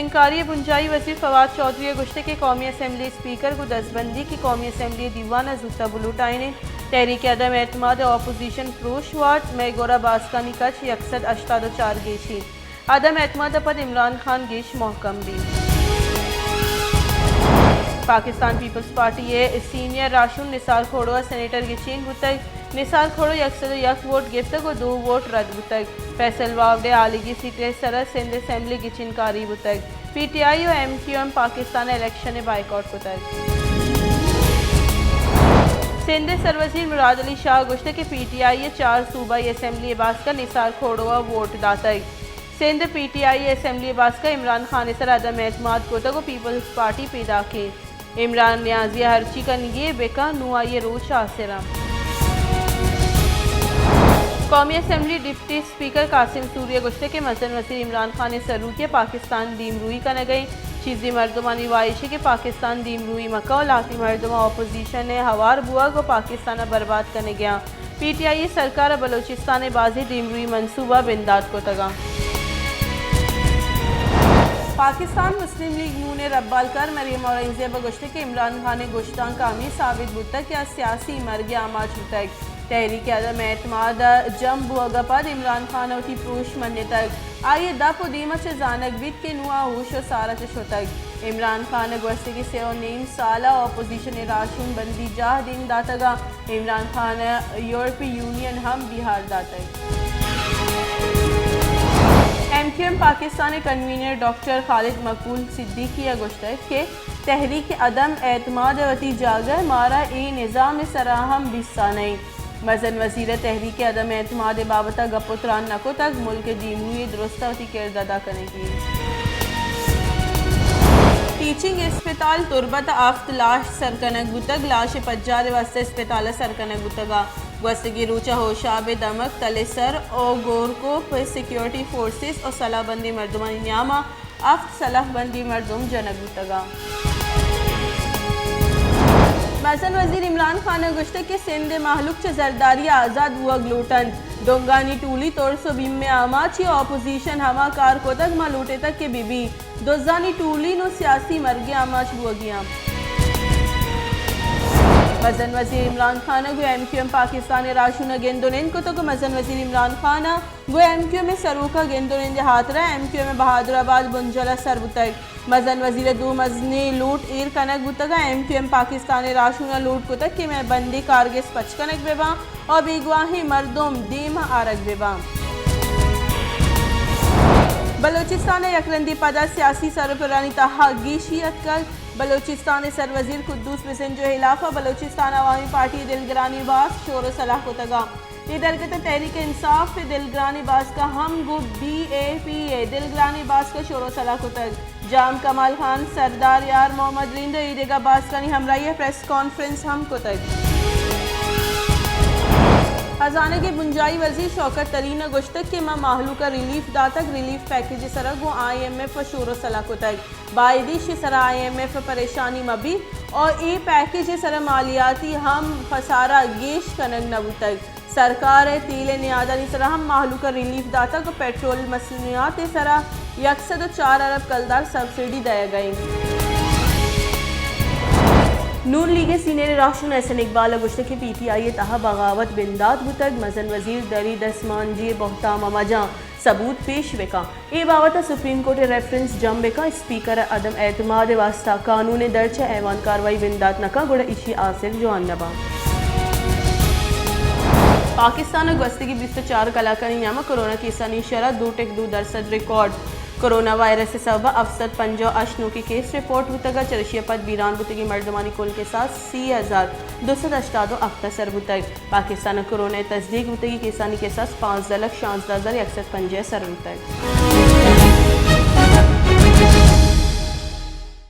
انکاری بنجائی وزیر فواد چودھری گشتے کے قومی اسمبلی اسپیکر کو دستبندی کی قومی اسمبلی دیوانہ زوتا بلوٹائنے تحریک عدم اعتماد اپوزیشن پروش وارڈ میں گورا باسکانی کچھ یکسد 84 گیشی عدم اعتماد پر عمران خان گیش محکم بھی پاکستان پیپلز پارٹی سینئر راشن نثار کھوڑو سینیٹر گچین بتگ نثار کھوڑو یکسد یک ووٹ گفتگ و 2 ووٹ رد بتگ فیصل واوڈے آلیگی سیٹیں سرہ سندھ اسمبلی گچین کاری بتگ پی ٹی آئی و M Q M Pakistan election boycott کتگ سندھ سروزیر مراد علی شاہ گشتے کے پی ٹی آئی 4 صوبائی اسمبلی باس کا نثار کھوڑو ووٹ داتگ Sindh P T I assembly باس کا عمران خان سر عدم اعتماد کوتگ و پیپلز پارٹی پیدا کی عمران نیازی ہرچی کا نگے بیکا نو آئیے روچ آسرہ قومی اسمبلی ڈپٹی اسپیکر قاسم سوریہ گشتے کے مزن وزیر عمران خان سرو کے پاکستان دیم روئی کا نگئی چیزی مردمانی وائشی کے پاکستان دیم روئی مکہ لاتی مردمہ اپوزیشن نے ہوار بوا کو پاکستان برباد کرنے گیا پی ٹی آئی سرکار بلوچستان بازی دیم روئی منصوبہ بنداد کو تگا پاکستان مسلم لیگ نون ربالکر مریم اورنگزیب گشتے کے عمران خان گشتان کامی ثابت بتک یا سیاسی مرگ آماج بتک تحریک عدم اعتماد جم بوگا پد عمران خان اوٹی پروش مننے تک آئیے دپ و دیمہ چھ زانک بیت کے نوا ہوش و سارا چھ شتگ عمران خان گوستے کی 9 سالہ اپوزیشن راشن بندی جاہ دین داتگا عمران خان یورپی یونین ہم بہار داتگ M Q M Pakistan convener doctor Khalid Maqbool Siddiqui گشتہ کہ تحریک عدم اعتماد وتی جاگہ مارا ای نظام سراہم بسا نہیں مزن وزیر تحریک عدم اعتماد بابتا گپتران نکو تک ملک دیموی درستہ وتی کرد ادا کرنے کی ٹیچنگ اسپتال تربت آفت لاش سرکنک بتگ لاش پجار واسطہ اسپتال سرکنک بتگا گوستگی روچہ ہوشاب دمک تلے سر او گورکو پر سیکیورٹی فورسز اور صلاح بندی مردمانی نیامہ افت صلاح بندی مردم جنک بتگا مزن وزیر عمران خان گشتہ کے سندھ محلوق چھ زرداری آزاد ہوا گلوٹن دونگانی ٹولی طور سو بیم میں آما چی اپوزیشن ہما کار کو تک ماں لوٹے تک کے بی بی دوزانی ٹولی نو سیاسی مرگی آما چھ ہوا گیا مزن وزیر عمران خان گو ایم کیو ایم پاکستان راشونہ گندونین کو تو مزن وزیر عمران خان گو ایم کیو میں سروکا گندونین جہات رہا ایم کیو میں بہادر آباد بنجلہ سر بتگ مزن وزیر دو مزنی لوٹ ایر کنک بتگا ایم کیو ایم پاکستان راشونہ لوٹ کو تک کہ میں بندی کارگس پچ کنک بیبا اور بیگواہی مردم دیم آرک بیبا بلوچستان یکرندی پدا سیاسی سرپرانی تہا گیشیت کل بلوچستان سروزیر قدوس بسن جو خلافہ بلوچستان عوامی پارٹی دلگرانی باس شور و صلاح کو تگا یہ درگت تحریک انصاف دلگرانی باس کا ہم گو بی اے پی اے دلگرانی باس کا شور و صلاح کو تگ جام کمال خان سردار یار محمد ریندو ایدگا باس کانی ہمراہی پریس کانفرنس ہم کو تگ خزانہ کے بنجائی وزیر شوکت ترین گشتک کے ماں محلوکہ ریلیف داتک ریلیف پیکیج سرگ و آئی ایم ایف شور و صلاح کو تک بائیدیش سر آئی ایم ایف پریشانی مبی اور ای پیکیج سر مالیاتی ہم خسارہ گیش کنگ نبو تک سرکار تیل نیادانی سر ہم محلوکہ ریلیف داتک و پیٹرول مصنوعات سر 104 ارب کلدار سبسیڈی دیا گئی نون league senior ration Ahsan Iqbal گشتہ کے پی ٹی آئی تہا بغاوت بنداد بتگ مزن وزیر دری دسمان جی بہتام مجاں ثبوت پیش وکا اے باوتا سپریم کورٹ ریفرنس جم وکا اسپیکر عدم اعتماد واسطہ قانون درچ ایوان کاروائی بنداد نکا گوڑا اشی آصر جوان نبا پاکستان گوستگی 24 کلاکانی نیامہ کرونا کیسانی شرح 2.2% ریکارڈ کرونا وائرس سے سبب افسد 50 اشنو کی کیس رپورٹ بتگا چرشیا پد بیران بتگی مردمانی کل کے ساتھ 30,280 افتسر بتگ پاکستان کرونا تصدیق بتگی کیسانی کے ساتھ 5,16,150 سر بتگ